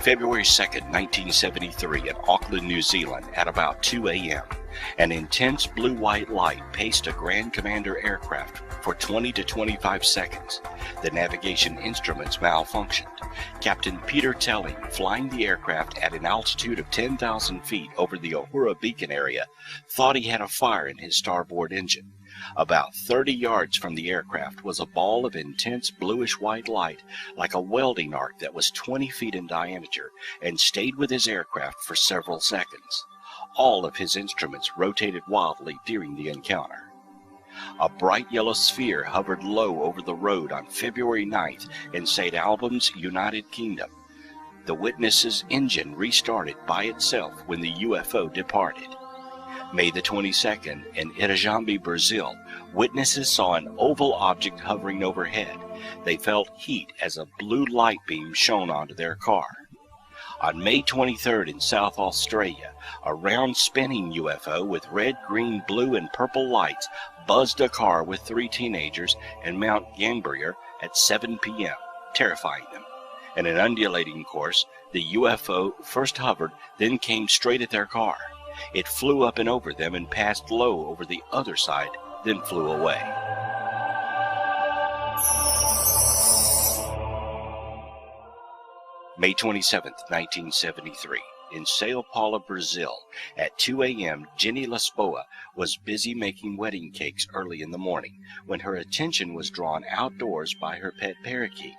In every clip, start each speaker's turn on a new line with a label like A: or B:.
A: February 2nd, 1973, in Auckland, New Zealand, at about 2 a.m., an intense blue-white light paced a Grand Commander aircraft for 20 to 25 seconds. The navigation instruments malfunctioned. Captain Peter Telling, flying the aircraft at an altitude of 10,000 feet over the Uhura Beacon area, thought he had a fire in his starboard engine. About 30 yards from the aircraft was a ball of intense bluish-white light, like a welding arc that was 20 feet in diameter, and stayed with his aircraft for several seconds. All of his instruments rotated wildly during the encounter. A bright yellow sphere hovered low over the road on February 9th in St. Albans, United Kingdom. The witness's engine restarted by itself when the UFO departed. May the 22nd, in Itajambi, Brazil, witnesses saw an oval object hovering overhead. They felt heat as a blue light beam shone onto their car. On May 23rd, in South Australia, a round spinning UFO with red, green, blue, and purple lights buzzed a car with 3 teenagers in Mount Gambier at 7 p.m., terrifying them. In an undulating course, the UFO first hovered, then came straight at their car. It flew up and over them and passed low over the other side, then flew away. May 27, 1973, in Sao Paulo, Brazil, at 2 a.m., Jenny Lisboa was busy making wedding cakes early in the morning when her attention was drawn outdoors by her pet parakeet.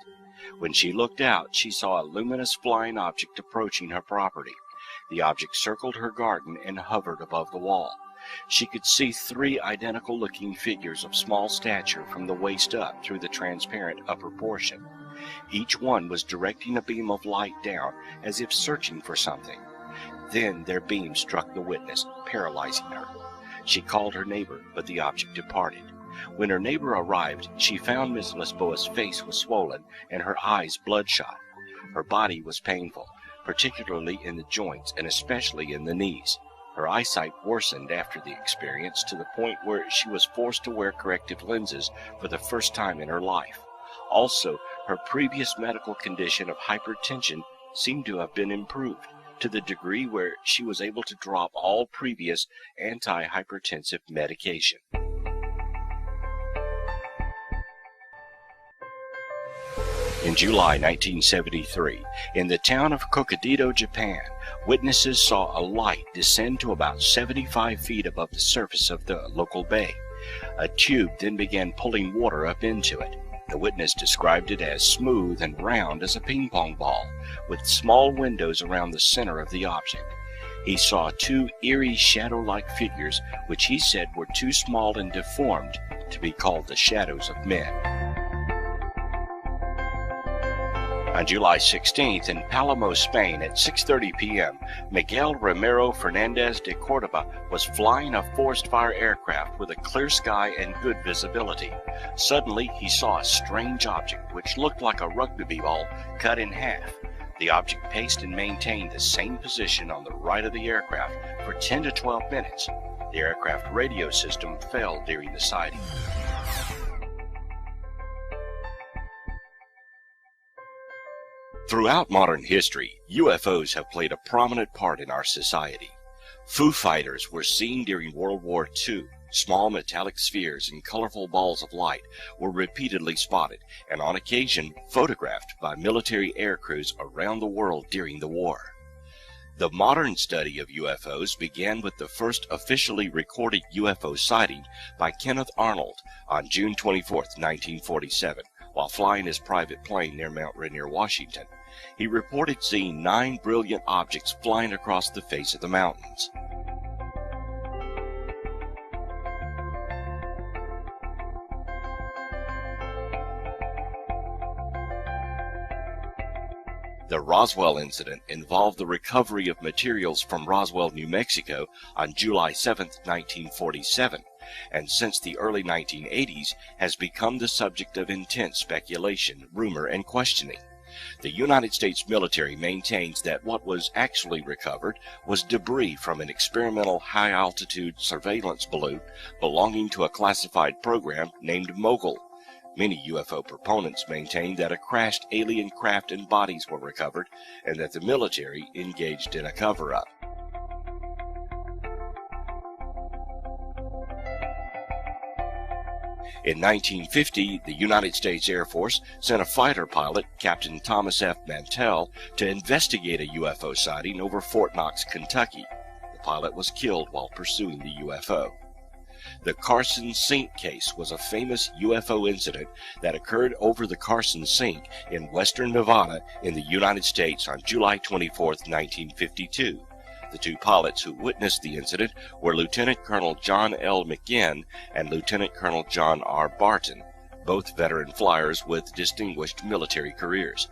A: When she looked out, she saw a luminous flying object approaching her property. The object circled her garden and hovered above the wall. She could see 3 identical-looking figures of small stature from the waist up through the transparent upper portion. Each one was directing a beam of light down as if searching for something. Then their beam struck the witness, paralyzing her. She called her neighbor, but the object departed. When her neighbor arrived, she found Miss Lisboa's face was swollen and her eyes bloodshot. Her body was painful, particularly in the joints and especially in the knees. Her eyesight worsened after the experience to the point where she was forced to wear corrective lenses for the first time in her life. Also, her previous medical condition of hypertension seemed to have been improved to the degree where she was able to drop all previous antihypertensive medication. In July 1973, in the town of Hokkaido, Japan, witnesses saw a light descend to about 75 feet above the surface of the local bay. A tube then began pulling water up into it. The witness described it as smooth and round as a ping-pong ball, with small windows around the center of the object. He saw 2 eerie shadow-like figures, which he said were too small and deformed to be called the shadows of men. On July 16th, in Palamo, Spain, at 6:30 p.m., Miguel Romero Fernandez de Cordova was flying a forest fire aircraft with a clear sky and good visibility. Suddenly, he saw a strange object which looked like a rugby ball cut in half. The object paced and maintained the same position on the right of the aircraft for 10 to 12 minutes. The aircraft radio system failed during the sighting. Throughout modern history, UFOs have played a prominent part in our society. Foo Fighters were seen during World War II. Small metallic spheres and colorful balls of light were repeatedly spotted and on occasion photographed by military air crews around the world during the war. The modern study of UFOs began with the first officially recorded UFO sighting by Kenneth Arnold on June 24, 1947, while flying his private plane near Mount Rainier, Washington. He reported seeing 9 brilliant objects flying across the face of the mountains. The Roswell incident involved the recovery of materials from Roswell, New Mexico on July 7, 1947, and since the early 1980s has become the subject of intense speculation, rumor, and questioning. The United States military maintains that what was actually recovered was debris from an experimental high-altitude surveillance balloon belonging to a classified program named Mogul. Many UFO proponents maintain that a crashed alien craft and bodies were recovered and that the military engaged in a cover-up. In 1950, the United States Air Force sent a fighter pilot, Captain Thomas F. Mantell, to investigate a UFO sighting over Fort Knox, Kentucky. The pilot was killed while pursuing the UFO. The Carson Sink case was a famous UFO incident that occurred over the Carson Sink in western Nevada in the United States on July 24, 1952. The two pilots who witnessed the incident were Lieutenant Colonel John L. McGinn and Lieutenant Colonel John R. Barton, both veteran flyers with distinguished military careers.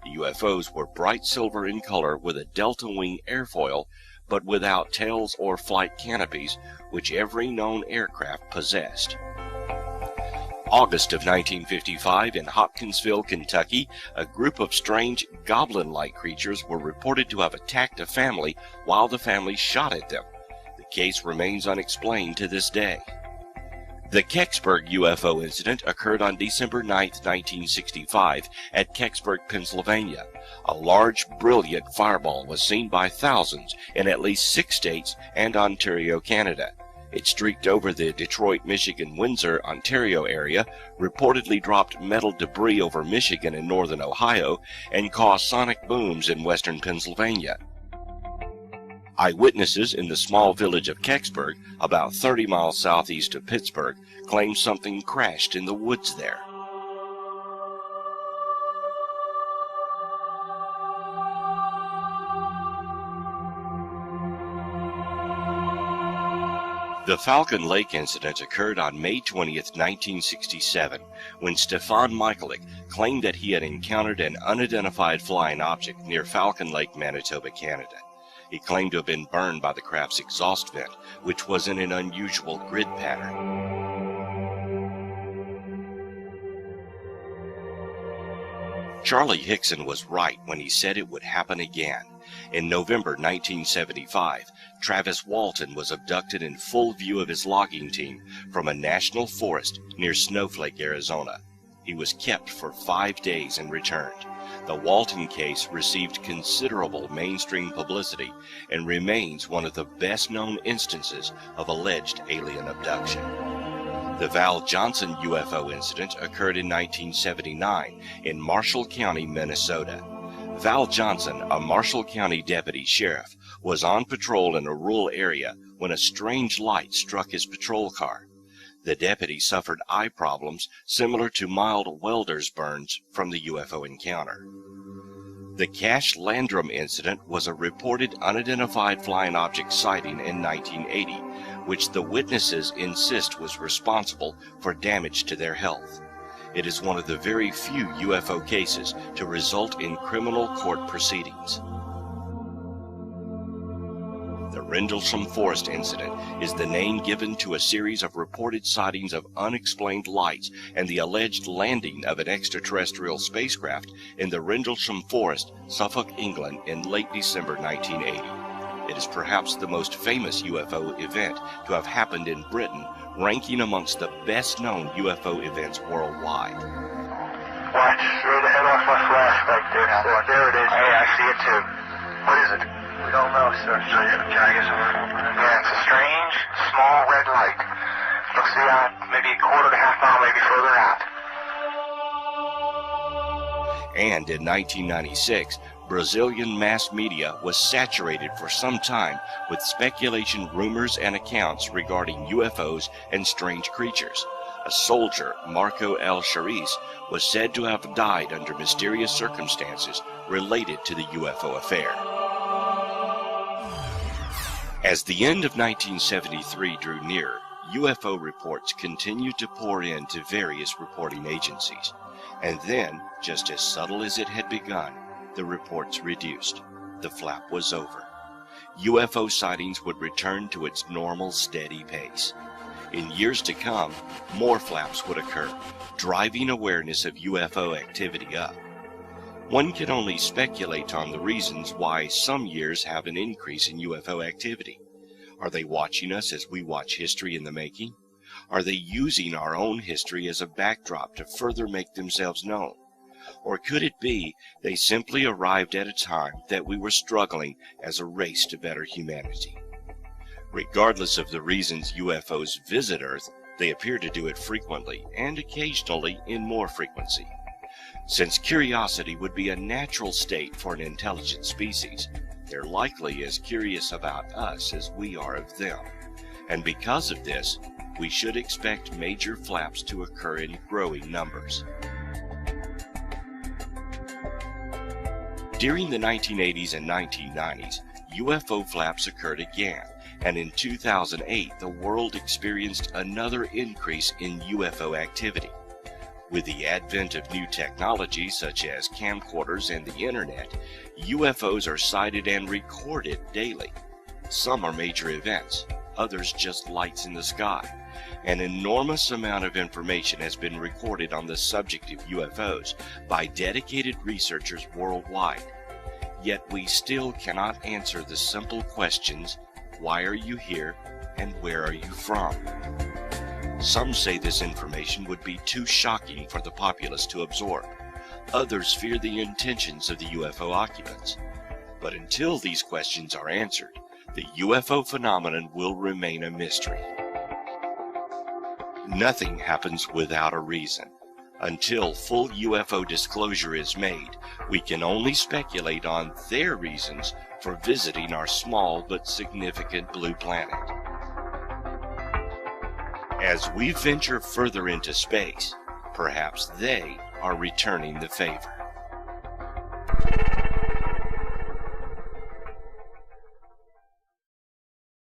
A: The UFOs were bright silver in color with a delta wing airfoil, but without tails or flight canopies, which every known aircraft possessed. August of 1955, in Hopkinsville, Kentucky, a group of strange goblin-like creatures were reported to have attacked a family while the family shot at them. The case remains unexplained to this day. The Kecksburg UFO incident occurred on December 9, 1965, at Kecksburg, Pennsylvania. A large, brilliant fireball was seen by thousands in at least 6 states and Ontario, Canada. It streaked over the Detroit, Michigan, Windsor, Ontario area, reportedly dropped metal debris over Michigan and northern Ohio, and caused sonic booms in western Pennsylvania. Eyewitnesses in the small village of Kecksburg, about 30 miles southeast of Pittsburgh, claimed something crashed in the woods there. The Falcon Lake incident occurred on May 20, 1967, when Stefan Michaelik claimed that he had encountered an unidentified flying object near Falcon Lake, Manitoba, Canada. He claimed to have been burned by the craft's exhaust vent, which was in an unusual grid pattern. Charlie Hickson was right when he said it would happen again. In November 1975, Travis Walton was abducted in full view of his logging team from a national forest near Snowflake, Arizona. He was kept for 5 days and returned. The Walton case received considerable mainstream publicity and remains one of the best-known instances of alleged alien abduction. The Val Johnson UFO incident occurred in 1979 in Marshall County, Minnesota. Val Johnson, a Marshall County deputy sheriff, was on patrol in a rural area when a strange light struck his patrol car. The deputy suffered eye problems similar to mild welder's burns from the UFO encounter. The Cash Landrum incident was a reported unidentified flying object sighting in 1980, which the witnesses insist was responsible for damage to their health. It is one of the very few UFO cases to result in criminal court proceedings. The Rendlesham Forest incident is the name given to a series of reported sightings of unexplained lights and the alleged landing of an extraterrestrial spacecraft in the Rendlesham Forest, Suffolk, England, in late December 1980. It is perhaps the most famous UFO event to have happened in Britain, ranking amongst the best-known UFO events worldwide.
B: Watch, straight ahead off my flash back there. There it is. Hey, I see it too. What is it? We don't know, sir. Can I get some? Yeah, it's a strange, small red light. Looks to be maybe a quarter to half mile, maybe further out.
A: And in 1996, Brazilian mass media was saturated for some time with speculation, rumors, and accounts regarding UFOs and strange creatures. A soldier, Marco L. Charis, was said to have died under mysterious circumstances related to the UFO affair. As the end of 1973 drew nearer, UFO reports continued to pour in to various reporting agencies. And then, just as subtle as it had begun, the reports reduced. The flap was over. UFO sightings would return to its normal, steady pace. In years to come, more flaps would occur, driving awareness of UFO activity up. One can only speculate on the reasons why some years have an increase in UFO activity. Are they watching us as we watch history in the making? Are they using our own history as a backdrop to further make themselves known? Or could it be they simply arrived at a time that we were struggling as a race to better humanity? Regardless of the reasons UFOs visit Earth, they appear to do it frequently and occasionally in more frequency. Since curiosity would be a natural state for an intelligent species, they're likely as curious about us as we are of them. And because of this, we should expect major flaps to occur in growing numbers. During the 1980s and 1990s, UFO flaps occurred again, and in 2008 the world experienced another increase in UFO activity. With the advent of new technology such as camcorders and the internet, UFOs are sighted and recorded daily. Some are major events, others just lights in the sky. An enormous amount of information has been recorded on the subject of UFOs by dedicated researchers worldwide. Yet we still cannot answer the simple questions, why are you here and where are you from? Some say this information would be too shocking for the populace to absorb. Others fear the intentions of the UFO occupants. But until these questions are answered, the UFO phenomenon will remain a mystery. Nothing happens without a reason. Until full UFO disclosure is made, we can only speculate on their reasons for visiting our small but significant blue planet. As we venture further into space, perhaps they are returning the favor.